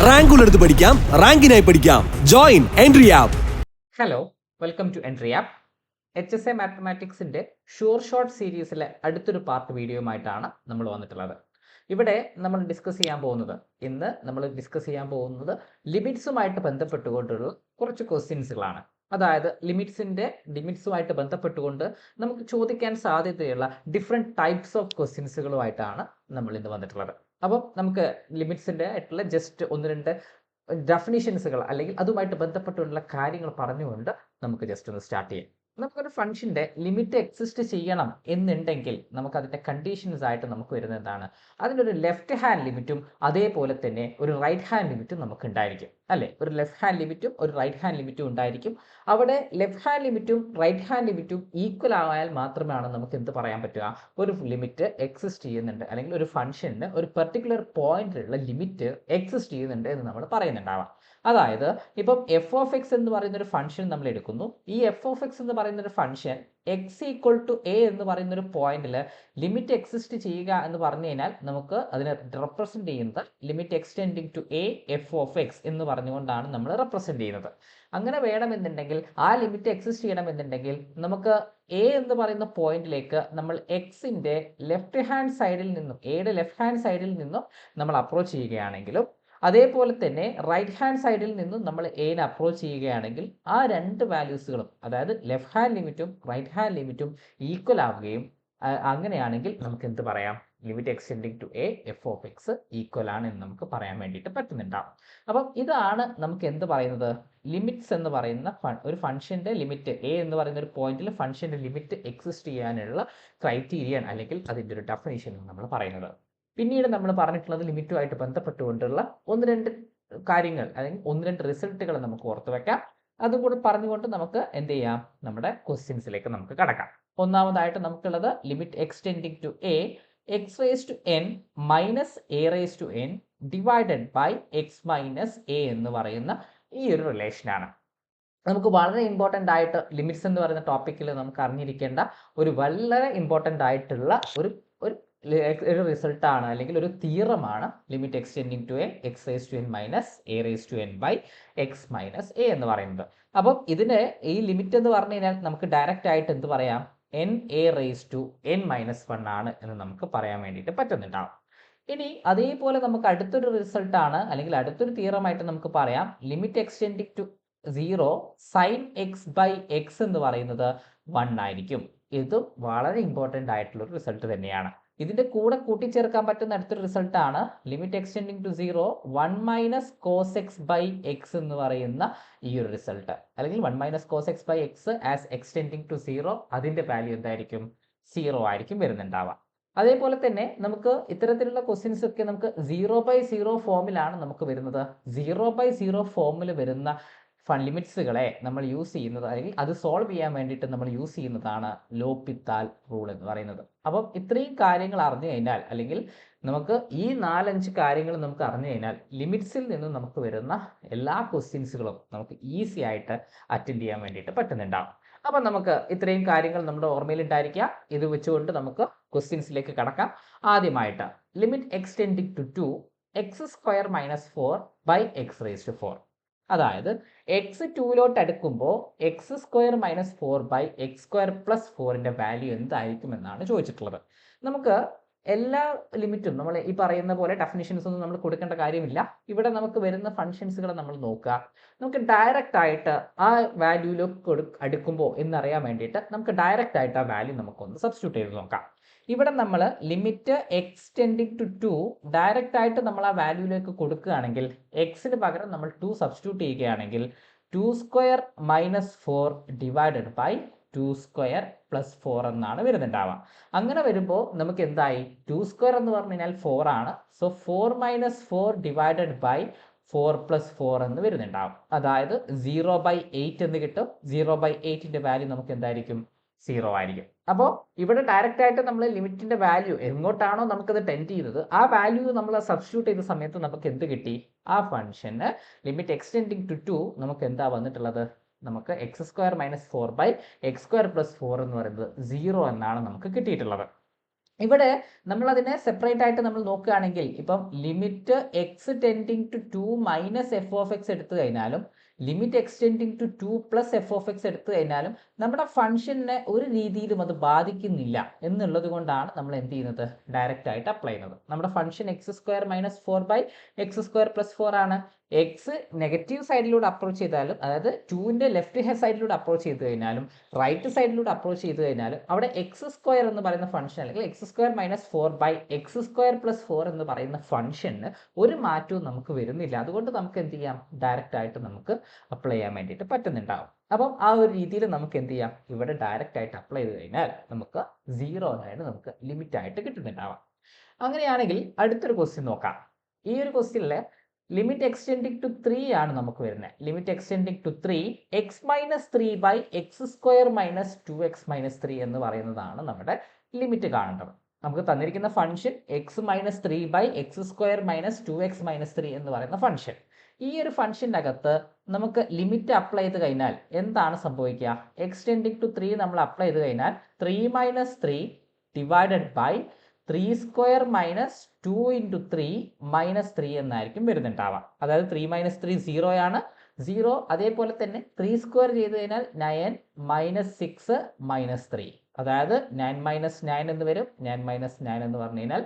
റാങ്കുള്ളടുത്ത് പഠിക്കാം, റാങ്കിനായി പഠിക്കാം. Join Entri app. Hello, welcome to Entri app. HSA മാത്തമാറ്റിക്സിന്റെ ഷുവർഷോട്ട് സീരീസിലെ അടുത്തൊരു പാർട്ട് വീഡിയോയുമായിട്ടാണ് നമ്മൾ വന്നിട്ടുള്ളത്. ഇവിടെ നമ്മൾ ഡിസ്കസ് ചെയ്യാൻ പോകുന്നത് ലിമിറ്റ്സുമായിട്ട് ബന്ധപ്പെട്ടുകൊണ്ടുള്ള കുറച്ച് ക്വസ്റ്റ്യൻസുകളാണ്. അതായത് ലിമിറ്റ്സുമായിട്ട് ബന്ധപ്പെട്ടുകൊണ്ട് നമുക്ക് ചോദിക്കാൻ സാധ്യതയുള്ള ഡിഫറെൻറ്റ് ടൈപ്സ് ഓഫ് ക്വസ്റ്റ്യൻസുകളുമായിട്ടാണ് നമ്മൾ ഇന്ന് വന്നിട്ടുള്ളത്. അപ്പം നമുക്ക് ലിമിറ്റ്സിൻ്റെ ആയിട്ടുള്ള ജസ്റ്റ് ഒന്ന് രണ്ട് ഡെഫിനിഷൻസുകൾ അല്ലെങ്കിൽ അതുമായിട്ട് ബന്ധപ്പെട്ടുള്ള കാര്യങ്ങൾ പറഞ്ഞുകൊണ്ട് നമുക്ക് ജസ്റ്റ് ഒന്ന് സ്റ്റാർട്ട് ചെയ്യാം. നമുക്കൊരു ഫംഗ്ഷന്റെ ലിമിറ്റ് എക്സിസ്റ്റ് ചെയ്യണം എന്നുണ്ടെങ്കിൽ നമുക്ക് അതിന്റെ കണ്ടീഷൻസ് ആയിട്ട് നമുക്ക് വരുന്നത് എന്താണ്? അതിനൊരു ലെഫ്റ്റ് ഹാൻഡ് ലിമിറ്റും അതേപോലെ തന്നെ ഒരു റൈറ്റ് ഹാൻഡ് ലിമിറ്റും നമുക്ക് ഉണ്ടായിരിക്കും, അല്ലെ? ഒരു ലെഫ്റ്റ് ഹാൻഡ് ലിമിറ്റും ഒരു റൈറ്റ് ഹാൻഡ് ലിമിറ്റും ഉണ്ടായിരിക്കും. അവിടെ ലെഫ്റ്റ് ഹാൻഡ് ലിമിറ്റും റൈറ്റ് ഹാൻഡ് ലിമിറ്റും ഈക്വൽ ആയാൽ മാത്രമാണ് നമുക്ക് എന്ത് പറയാൻ പറ്റുക? ഒരു ലിമിറ്റ് എക്സിസ്റ്റ് ചെയ്യുന്നുണ്ട്, അല്ലെങ്കിൽ ഒരു ഫംഗ്ഷന് ഒരു പെർട്ടിക്കുലർ പോയിന്റിലുള്ള ലിമിറ്റ് എക്സിസ്റ്റ് ചെയ്യുന്നുണ്ട് എന്ന് നമ്മൾ പറയുന്നുണ്ടാവാം. അതായത് ഇപ്പം എഫ് ഓഫ് എക്സ് എന്ന് പറയുന്ന ഒരു ഫംഗ്ഷൻ നമ്മൾ എടുക്കുന്നു. ഈ എഫ് ഓഫ് എക്സ് എന്ന് പറയുന്ന ഒരു function x equal to a എന്ന് പറയുന്ന ഒരു പോയിന്റിൽ ലിമിറ്റ് എക്സിസ്റ്റ് ചെയ്യുക എന്ന് പറഞ്ഞു കഴിഞ്ഞാൽ നമുക്ക് അതിനെ റെപ്രസെന്റ് ചെയ്യുന്നത് limit extending to a f of x എന്ന് പറഞ്ഞുകൊണ്ടാണ് നമ്മൾ റെപ്രസെന്റ് ചെയ്യുന്നത്. അങ്ങനെ വേണമെന്നുണ്ടെങ്കിൽ ആ ലിമിറ്റ് എക്സിസ്റ്റ് ചെയ്യണമെന്നുണ്ടെങ്കിൽ നമുക്ക് എ എന്ന് പറയുന്ന പോയിന്റിലേക്ക് നമ്മൾ എക്സിന്റെ ലെഫ്റ്റ് ഹാൻഡ് സൈഡിൽ നിന്നും എയുടെ ലെഫ്റ്റ് ഹാൻഡ് സൈഡിൽ നിന്നും നമ്മൾ അപ്രോച്ച് ചെയ്യുകയാണെങ്കിലും അതേപോലെ തന്നെ റൈറ്റ് ഹാൻഡ് സൈഡിൽ നിന്നും നമ്മൾ എനെ അപ്രോച്ച് ചെയ്യുകയാണെങ്കിൽ ആ രണ്ട് വാല്യൂസുകളും, അതായത് ലെഫ്റ്റ് ഹാൻഡ് ലിമിറ്റും റൈറ്റ് ഹാൻഡ് ലിമിറ്റും ഈക്വൽ ആവുകയും അങ്ങനെയാണെങ്കിൽ നമുക്ക് എന്ത് പറയാം? Limit extending to a f of x equal ആണ് എന്ന് നമുക്ക് പറയാൻ വേണ്ടിയിട്ട് പറ്റുന്നുണ്ടാവും. അപ്പം ഇതാണ് നമുക്ക് എന്ത് പറയുന്നത്? ലിമിറ്റ്സ് എന്ന് പറയുന്ന ഒരു ഫംഗ്ഷന്റെ ലിമിറ്റ് എ എന്ന് പറയുന്ന ഒരു പോയിന്റിൽ ഫംഗ്ഷന്റെ ലിമിറ്റ് എക്സിസ്റ്റ് ചെയ്യാനുള്ള ക്രൈറ്റീരിയൻ അല്ലെങ്കിൽ അതിൻ്റെ ഒരു ഡെഫിനിഷൻ നമ്മൾ പറയുന്നത്. പിന്നീട് നമ്മൾ പറഞ്ഞിട്ടുള്ളത് ലിമിറ്റുമായിട്ട് ബന്ധപ്പെട്ടുകൊണ്ടുള്ള ഒന്ന് രണ്ട് കാര്യങ്ങൾ അല്ലെങ്കിൽ ഒന്ന് രണ്ട് റിസൾട്ടുകൾ നമുക്ക് ഓർത്ത് വെക്കാം. അതും കൂടി പറഞ്ഞുകൊണ്ട് നമുക്ക് എന്ത് ചെയ്യാം? നമ്മുടെ ക്വസ്റ്റ്യൻസിലേക്ക് നമുക്ക് കടക്കാം. ഒന്നാമതായിട്ട് നമുക്കുള്ളത് limit extending to a x raise to n minus a raise to n divided by x minus a എന്ന് പറയുന്ന ഈ ഒരു റിലേഷനാണ്. നമുക്ക് വളരെ ഇമ്പോർട്ടൻ്റ് ആയിട്ട് ലിമിറ്റ്സ് എന്ന് പറയുന്ന ടോപ്പിക്കിൽ നമുക്ക് അറിഞ്ഞിരിക്കേണ്ട ഒരു വളരെ ഇമ്പോർട്ടൻ്റ് ആയിട്ടുള്ള ഒരു റിസൾട്ടാണ് അല്ലെങ്കിൽ ഒരു തിയറമാണ് limit extending to a x raise to n minus a raise to n by x minus a എന്ന് പറയുന്നത്. അപ്പം ഇതിന് ഈ ലിമിറ്റ് എന്ന് പറഞ്ഞു കഴിഞ്ഞാൽ നമുക്ക് ഡയറക്റ്റ് ആയിട്ട് എന്ത് പറയാം? N a raise to n minus 1 ആണ് എന്ന് നമുക്ക് പറയാൻ വേണ്ടിയിട്ട് പറ്റുന്നുണ്ടാവും. ഇനി അതേപോലെ നമുക്ക് അടുത്തൊരു റിസൾട്ടാണ് അല്ലെങ്കിൽ അടുത്തൊരു തിയറമായിട്ട് നമുക്ക് പറയാം limit extending to 0 sine x by x എന്ന് പറയുന്നത് 1 ആയിരിക്കും. ഇതും വളരെ ഇമ്പോർട്ടൻ്റ് ആയിട്ടുള്ള ഒരു റിസൾട്ട് തന്നെയാണ്. ഇതിന്റെ കൂടെ കൂട്ടിച്ചേർക്കാൻ പറ്റുന്ന അടുത്തൊരു റിസൾട്ടാണ് limit extending to 0 1 minus cos x by x എന്ന് പറയുന്ന ഈ ഒരു റിസൾട്ട്, അല്ലെങ്കിൽ 1 minus cos x by x as x tending to 0 അതിന്റെ വാല്യൂ എന്തായിരിക്കും? 0 ആയിരിക്കും വരുന്നുണ്ടാവുക. അതേപോലെ തന്നെ നമുക്ക് ഇത്തരത്തിലുള്ള ക്വസ്റ്റ്യൻസ് ഒക്കെ നമുക്ക് 0/0 ഫോമിലാണ് നമുക്ക് വരുന്നത്. 0/0 ഫോമിൽ വരുന്ന ലിമിറ്റ്സുകളെ നമ്മൾ യൂസ് ചെയ്യുന്നത് അല്ലെങ്കിൽ അത് സോൾവ് ചെയ്യാൻ വേണ്ടിയിട്ട് നമ്മൾ യൂസ് ചെയ്യുന്നതാണ് ലോപിത്താൽ റൂൾ എന്ന് പറയുന്നത്. അപ്പം ഇത്രയും കാര്യങ്ങൾ അറിഞ്ഞു കഴിഞ്ഞാൽ അല്ലെങ്കിൽ നമുക്ക് ഈ 4-5 കാര്യങ്ങൾ നമുക്ക് അറിഞ്ഞു കഴിഞ്ഞാൽ ലിമിറ്റ്സിൽ നിന്നും നമുക്ക് വരുന്ന എല്ലാ ക്വസ്റ്റ്യൻസുകളും നമുക്ക് ഈസി ആയിട്ട് അറ്റൻഡ് ചെയ്യാൻ വേണ്ടിയിട്ട് പറ്റുന്നുണ്ടാവും. അപ്പം നമുക്ക് ഇത്രയും കാര്യങ്ങൾ നമ്മുടെ ഓർമ്മയിൽ ഉണ്ടായിരിക്കുക. ഇത് വെച്ചുകൊണ്ട് നമുക്ക് ക്വസ്റ്റ്യൻസിലേക്ക് കടക്കാം. ആദ്യമായിട്ട് limit extending to 2 x square minus 4 by x raise to 4. അതായത് എക്സ് 2ലോട്ട് അടുക്കുമ്പോൾ x square minus 4 by x square plus 4ന്റെ വാല്യൂ എന്തായിരിക്കും എന്നാണ് ചോദിച്ചിട്ടുള്ളത്. നമുക്ക് എല്ലാ ലിമിറ്റും നമ്മൾ ഈ പറയുന്ന പോലെ ഡെഫിനിഷൻസ് ഒന്നും നമ്മൾ കൊടുക്കേണ്ട കാര്യമില്ല. ഇവിടെ നമുക്ക് വരുന്ന ഫംഗ്ഷൻസുകൾ നമ്മൾ നോക്കുക. നമുക്ക് ഡയറക്റ്റ് ആയിട്ട് ആ വാല്യൂയിലേക്ക് അടുക്കുമ്പോൾ എന്നറിയാൻ വേണ്ടിയിട്ട് നമുക്ക് ഡയറക്റ്റ് ആയിട്ട് ആ വാല്യൂ നമുക്കൊന്ന് സബ്സ്റ്റിറ്റ്യൂട്ട് ചെയ്ത് നോക്കാം. ഇവിടെ നമ്മൾ ലിമിറ്റ് എക്സ്റ്റെൻഡിങ് ടു 2 ഡയറക്റ്റ് ആയിട്ട് നമ്മൾ ആ വാല്യൂയിലേക്ക് കൊടുക്കുകയാണെങ്കിൽ എക്സിന് പകരം നമ്മൾ 2 സബ്സ്റ്റിറ്റ്യൂട്ട് ചെയ്യുകയാണെങ്കിൽ 2 square minus 4 divided by 2 square plus 4 എന്നാണ് വരുന്നുണ്ടാവുക. അങ്ങനെ വരുമ്പോൾ നമുക്ക് എന്തായി? 2 സ്ക്വയർ എന്ന് പറഞ്ഞു കഴിഞ്ഞാൽ 4 ആണ്. So 4 minus 4 divided by 4 plus 4 എന്ന് വരുന്നുണ്ടാവും. അതായത് 0/8 എന്ന് കിട്ടും. 0/8ന്റെ വാല്യൂ നമുക്ക് എന്തായിരിക്കും? 0 ആയിരിക്കും. അപ്പോൾ ഇവിടെ ഡയറക്റ്റ് ആയിട്ട് നമ്മൾ ലിമിറ്റിന്റെ വാല്യൂ എങ്ങോട്ടാണോ നമുക്കത് ടെൻഡ് ചെയ്തത് ആ വാല്യൂ നമ്മൾ സബ്സ്റ്റിറ്റ്യൂട്ട് ചെയ്ത സമയത്ത് നമുക്ക് എന്ത് കിട്ടി? ആ ഫംഗ്ഷന് ലിമിറ്റ് എക്സ്റ്റെൻഡിങ് ടു 2 നമുക്ക് എന്താ വന്നിട്ടുള്ളത്? നമുക്ക് x square minus 4 by x square plus 4 എന്ന് പറയുന്നത് 0 എന്നാണ് നമുക്ക് കിട്ടിയിട്ടുള്ളത്. ഇവിടെ നമ്മളതിനെ സെപ്പറേറ്റ് ആയിട്ട് നമ്മൾ നോക്കുകയാണെങ്കിൽ ഇപ്പം limit x tending to 2 minus f of x എടുത്തു കഴിഞ്ഞാലും limit x tending to 2 plus f of x എടുത്തു കഴിഞ്ഞാലും നമ്മുടെ ഫംഗ്ഷനെ ഒരു രീതിയിലും അത് ബാധിക്കുന്നില്ല എന്നുള്ളത് കൊണ്ടാണ് നമ്മൾ എന്ത് ചെയ്യുന്നത്, ഡയറക്റ്റ് ആയിട്ട് അപ്ലൈ ചെയ്യുന്നത്. നമ്മുടെ function X square minus 4/x square plus 4 ആണ്. എക്സ് നെഗറ്റീവ് സൈഡിലൂടെ അപ്രോച്ച് ചെയ്താലും, അതായത് 2ന്റെ ലെഫ്റ്റ് ഹാൻഡ് സൈഡിലൂടെ അപ്രോച്ച് ചെയ്ത് കഴിഞ്ഞാലും റൈറ്റ് സൈഡിലൂടെ അപ്രോച്ച് ചെയ്ത് കഴിഞ്ഞാലും അവിടെ എക്സ് സ്ക്വയർ എന്ന് പറയുന്ന ഫംഗ്ഷൻ അല്ലെങ്കിൽ X square minus 4/x square plus 4 എന്ന് പറയുന്ന ഫംഗ്ഷന് ഒരു മാറ്റവും നമുക്ക് വരുന്നില്ല. അതുകൊണ്ട് നമുക്ക് എന്ത് ചെയ്യാം, ഡയറക്റ്റ് ആയിട്ട് നമുക്ക് അപ്ലൈ ചെയ്യാൻ വേണ്ടിയിട്ട് പറ്റുന്നുണ്ടാവും. അപ്പം ആ ഒരു രീതിയിൽ നമുക്ക് എന്ത് ചെയ്യാം, ഇവിടെ ഡയറക്റ്റ് ആയിട്ട് അപ്ലൈ ചെയ്ത് കഴിഞ്ഞാൽ നമുക്ക് 0 ആയിട്ട് നമുക്ക് ലിമിറ്റ് ആയിട്ട് കിട്ടുന്നുണ്ടാവാം. അങ്ങനെയാണെങ്കിൽ അടുത്തൊരു ക്വസ്റ്റ്യൻ നോക്കാം. ഈ ഒരു ക്വസ്റ്റ്യനിലെ ലിമിറ്റ് എക്സ്റ്റെൻഡിങ് ടു 3 ആണ് നമുക്ക് വരുന്നത്. Limit extending to 3 x minus 3/x square minus 2x-3 എന്ന് പറയുന്നതാണ് നമ്മുടെ ലിമിറ്റ് കാണേണ്ടത്. നമുക്ക് തന്നിരിക്കുന്ന function x minus 3/x square minus 2x-3 എന്ന് പറയുന്ന ഫംഗ്ഷൻ. ഈ ഒരു ഫംഗ്ഷൻ്റെ അകത്ത് നമുക്ക് ലിമിറ്റ് അപ്ലൈ ചെയ്ത് കഴിഞ്ഞാൽ എന്താണ് സംഭവിക്കുക, എക്സ്റ്റെൻഡിങ് ടു 3 നമ്മൾ അപ്ലൈ ചെയ്ത് കഴിഞ്ഞാൽ 3 - 3 divided by 3 square minus 2 into 3 minus 3 എന്നായിരിക്കും വരുന്നുണ്ടാവുക. അതായത് 3 - 3 0 ആണ്, 0. അതേപോലെ തന്നെ 3 സ്ക്വയർ ചെയ്ത് കഴിഞ്ഞാൽ 9 - 6 - 3, അതായത് 9 - 9 എന്ന് വരും. 9 - 9 എന്ന് പറഞ്ഞു കഴിഞ്ഞാൽ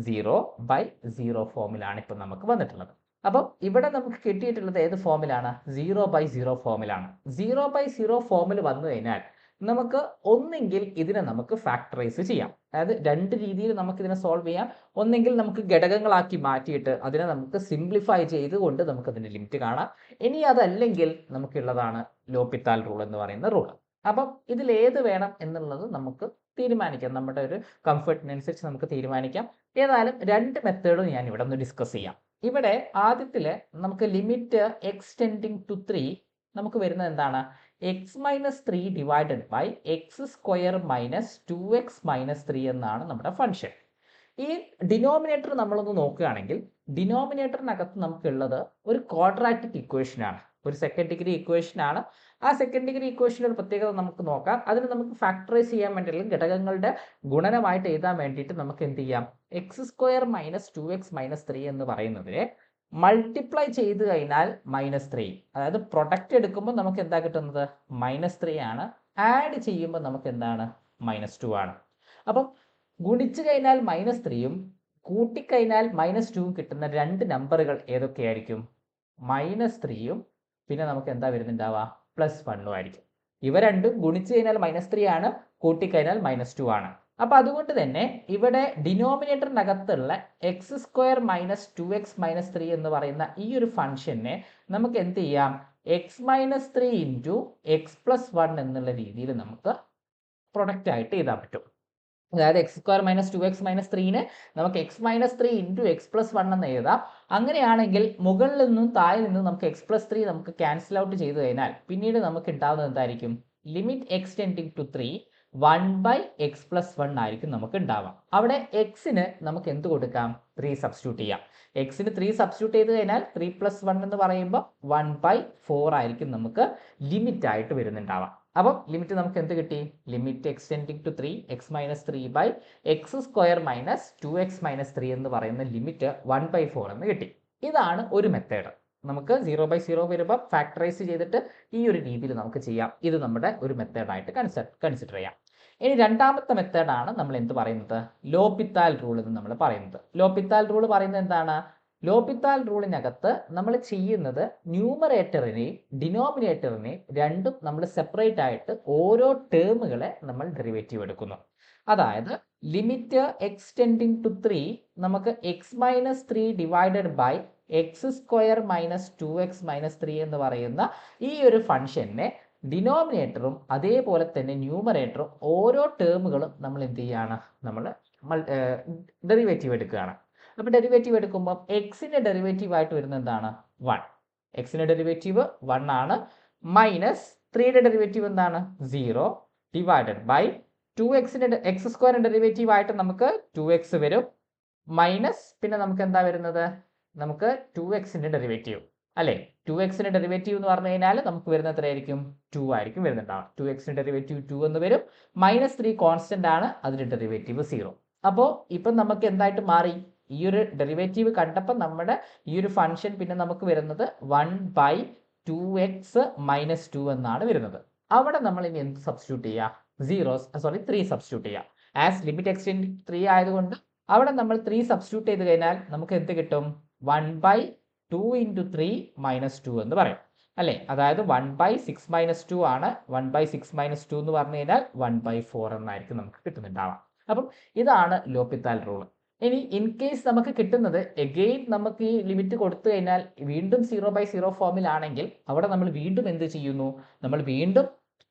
0/0 ഫോമിലാണ് ഇപ്പം നമുക്ക് വന്നിട്ടുള്ളത്. അപ്പം ഇവിടെ നമുക്ക് കിട്ടിയിട്ടുള്ളത് ഏത് ഫോമിലാണ്, 0/0 ഫോമിലാണ്. 0/0 ഫോമിൽ വന്നു കഴിഞ്ഞാൽ നമുക്ക് ഒന്നെങ്കിൽ ഇതിനെ നമുക്ക് ഫാക്ടറൈസ് ചെയ്യാം. അതായത് രണ്ട് രീതിയിൽ നമുക്ക് ഇതിനെ സോൾവ് ചെയ്യാം. ഒന്നെങ്കിൽ നമുക്ക് ഘടകങ്ങളാക്കി മാറ്റിയിട്ട് അതിനെ നമുക്ക് സിംപ്ലിഫൈ ചെയ്തുകൊണ്ട് നമുക്ക് അതിന്റെ ലിമിറ്റ് കാണാം. ഇനി അതല്ലെങ്കിൽ നമുക്കുള്ളതാണ് ലോപിത്താൽ റൂൾ എന്ന് പറയുന്ന റൂൾ. അപ്പം ഇതിൽ ഏത് വേണം എന്നുള്ളത് നമുക്ക് തീരുമാനിക്കാം. നമ്മുടെ ഒരു കംഫർട്ടിനനുസരിച്ച് നമുക്ക് തീരുമാനിക്കാം. ഏതായാലും രണ്ട് മെത്തേഡും ഞാൻ ഇവിടെ ഒന്ന് ഡിസ്കസ് ചെയ്യാം. ഇവിടെ ആദ്യത്തില് നമുക്ക് ലിമിറ്റ് എക്സ് ടെൻഡിങ് ടു 3 നമുക്ക് വരുന്നത് എന്താണ്, x minus 3 divided by x square minus 2x-3 എന്നാണ് നമ്മുടെ ഫംഗ്ഷൻ. ഈ ഡിനോമിനേറ്റർ നമ്മളൊന്ന് നോക്കുകയാണെങ്കിൽ ഡിനോമിനേറ്ററിനകത്ത് നമുക്കുള്ളത് ഒരു ക്വാഡ്രാറ്റിക് ഇക്വേഷൻ ആണ്, ഒരു സെക്കൻഡ് ഡിഗ്രി ഇക്വേഷൻ ആണ്. ആ സെക്കൻഡ് ഡിഗ്രി ഇക്വേഷൻ്റെ ഒരു പ്രത്യേകത നമുക്ക് നോക്കാം. അതിന് നമുക്ക് ഫാക്ടറൈസ് ചെയ്യാൻ വേണ്ടി അല്ലെങ്കിൽ ഘടകങ്ങളുടെ ഗുണനമായിട്ട് എഴുതാൻ വേണ്ടിയിട്ട് നമുക്ക് എന്ത് ചെയ്യാം, എക്സ് സ്ക്വയർ മൈനസ് 2x-3 എന്ന് പറയുന്നതിനെ മൾട്ടിപ്ലൈ ചെയ്ത് കഴിഞ്ഞാൽ -3, അതായത് പ്രൊഡക്റ്റ് എടുക്കുമ്പോൾ നമുക്ക് എന്താ കിട്ടുന്നത്, -3 ആണ്. ആഡ് ചെയ്യുമ്പോൾ നമുക്ക് എന്താണ്, -2 ആണ്. അപ്പം ഗുണിച്ചു കഴിഞ്ഞാൽ -3യും കൂട്ടിക്കഴിഞ്ഞാൽ -2യും കിട്ടുന്ന രണ്ട് നമ്പറുകൾ ഏതൊക്കെയായിരിക്കും, -3യും പിന്നെ നമുക്ക് എന്താ വരുന്നുണ്ടാവുക, +1 ആയിരിക്കും. ഇവ രണ്ടും ഗുണിച്ചു കഴിഞ്ഞാൽ -3 ആണ്, കൂട്ടിക്കഴിഞ്ഞാൽ -2 ആണ്. അപ്പൊ അതുകൊണ്ട് തന്നെ ഇവിടെ ഡിനോമിനേറ്ററിനകത്തുള്ള എക്സ് സ്ക്വയർ മൈനസ് 2x-3 എന്ന് പറയുന്ന ഈ ഒരു ഫംഗ്ഷനെ നമുക്ക് എന്ത് ചെയ്യാം, x-3 ഇൻറ്റു x+1 എന്നുള്ള രീതിയിൽ നമുക്ക് പ്രൊഡക്റ്റ് ആയിട്ട് എഴുതാൻ പറ്റും. അതായത് എക്സ് സ്ക്വയർ മൈനസ് 2x-3നെ നമുക്ക് x-3 ഇൻറ്റു x+1 എന്ന് എഴുതാം. അങ്ങനെയാണെങ്കിൽ മുകളിൽ നിന്നും താഴെ നിന്നും നമുക്ക് x+3 നമുക്ക് ക്യാൻസൽ ഔട്ട് ചെയ്ത് കഴിഞ്ഞാൽ പിന്നീട് നമുക്ക് ഉണ്ടാവുന്നത് എന്തായിരിക്കും, limit x tending to 3 1/x+1 ആയിരിക്കും നമുക്ക് ഉണ്ടാവാം. അവിടെ എക്സിന് നമുക്ക് എന്ത് കൊടുക്കാം, 3 സബ്സ്റ്റിറ്റ്യൂട്ട് ചെയ്യാം. എക്സിന് 3 സബ്സ്റ്റിറ്റ്യൂട്ട് ചെയ്ത് കഴിഞ്ഞാൽ 3 + 1 എന്ന് പറയുമ്പോൾ 1/4 ആയിരിക്കും നമുക്ക് ലിമിറ്റ് ആയിട്ട് വരുന്നുണ്ടാവാം. അപ്പം ലിമിറ്റ് നമുക്ക് എന്ത് കിട്ടി, limit x tending to 3 x-3/x square minus 2x-3 എന്ന് പറയുന്ന ലിമിറ്റ് 1/4 എന്ന് കിട്ടി. ഇതാണ് ഒരു മെത്തേഡ്. നമുക്ക് 0/0 വരുമ്പോൾ ഫാക്ടറൈസ് ചെയ്തിട്ട് ഈ ഒരു രീതിയിൽ നമുക്ക് ചെയ്യാം. ഇത് നമ്മുടെ ഒരു മെത്തേഡായിട്ട് കൺസിഡർ ചെയ്യാം. ഇനി രണ്ടാമത്തെ മെത്തേഡാണ് നമ്മൾ എന്ത് പറയുന്നത്, ലോപിത്താൽ റൂൾ എന്ന് നമ്മൾ പറയുന്നത്. ലോപിത്താൽ റൂൾ പറയുന്നത് എന്താണ്, ലോപിത്താൽ റൂളിനകത്ത് നമ്മൾ ചെയ്യുന്നത് ന്യൂമറേറ്ററിനെയും ഡിനോമിനേറ്ററിനെയും രണ്ടും നമ്മൾ സെപ്പറേറ്റ് ആയിട്ട് ഓരോ ടേമുകളെ നമ്മൾ ഡെറിവേറ്റീവ് എടുക്കുന്നു. അതായത് ലിമിറ്റ് എക്സ് ടെൻഡിങ് ടു 3 നമുക്ക് x-3 divided by x square minus 2x-3 എന്ന് പറയുന്ന ഈ ഒരു ഫംഗ്ഷനെ ഡിനോമിനേറ്ററും അതേപോലെ തന്നെ ന്യൂമറേറ്ററും ഓരോ ടേമുകളും നമ്മൾ എന്ത് ചെയ്യുകയാണ്, നമ്മൾ ഡെറിവേറ്റീവ് എടുക്കുകയാണ്. അപ്പോൾ ഡെറിവേറ്റീവ് എടുക്കുമ്പോൾ എക്സിന്റെ ഡെറിവേറ്റീവ് ആയിട്ട് വരുന്നത് എന്താണ്, 1. എക്സിന്റെ ഡെറിവേറ്റീവ് 1 ആണ്. മൈനസ് 3യുടെ ഡെറിവേറ്റീവ് എന്താണ്, 0 ഡിവൈഡഡ് ബൈ 2xന്റെ എക്സ് സ്ക്വയറിന്റെ ഡെറിവേറ്റീവ് ആയിട്ട് നമുക്ക് 2x വരും. മൈനസ് പിന്നെ നമുക്ക് എന്താ വരുന്നത്, നമുക്ക് 2xന്റെ ഡെറിവേറ്റീവ് അല്ലേ. 2xന്റെ ഡെറിവേറ്റീവ് എന്ന് പറഞ്ഞു കഴിഞ്ഞാൽ നമുക്ക് വരുന്നത് എത്രയായിരിക്കും, 2 ആയിരിക്കും വരുന്നുണ്ടാവും. 2xന്റെ ഡെറിവേറ്റീവ് 2 എന്ന് വരും. -3 കോൺസ്റ്റന്റ് ആണ്, അതിന്റെ ഡെറിവേറ്റീവ് 0. അപ്പോൾ ഇപ്പം നമുക്ക് എന്തായിട്ട് മാറി, ഈ ഒരു ഡെറിവേറ്റീവ് കണ്ടപ്പോൾ നമ്മുടെ ഈ ഒരു ഫംഗ്ഷൻ പിന്നെ നമുക്ക് വരുന്നത് 1/2x - 2 എന്നാണ് വരുന്നത്. അവിടെ നമ്മൾ ഇനി എന്ത് സബ്സ്റ്റിറ്റ്യൂട്ട് ചെയ്യുക, 3 സബ്സ്റ്റിറ്റ്യൂട്ട് ചെയ്യുക. ആസ് ലിമിറ്റ് എക്സ്റ്റെൻഡ് 3 ആയതുകൊണ്ട് അവിടെ നമ്മൾ 3 സബ്സ്റ്റിറ്റ്യൂട്ട് ചെയ്ത് കഴിഞ്ഞാൽ നമുക്ക് എന്ത് കിട്ടും, 1/2 × 3 - 2 എന്ന് പറയും അല്ലേ. അതായത് 1/6 - 2 ആണ്. 1/6 - 2 എന്ന് പറഞ്ഞു കഴിഞ്ഞാൽ 1/4 എന്നായിരിക്കും നമുക്ക് കിട്ടുന്നുണ്ടാവാം. അപ്പം ഇതാണ് ലോപിത്താൽ റൂൾ. ഇനി ഇൻ കേസ് നമുക്ക് കിട്ടുന്നത് എഗെയിൻ നമുക്ക് ഈ ലിമിറ്റ് കൊടുത്തു കഴിഞ്ഞാൽ വീണ്ടും 0/0 ഫോമിലാണെങ്കിൽ അവിടെ നമ്മൾ വീണ്ടും എന്ത് ചെയ്യുന്നു, നമ്മൾ വീണ്ടും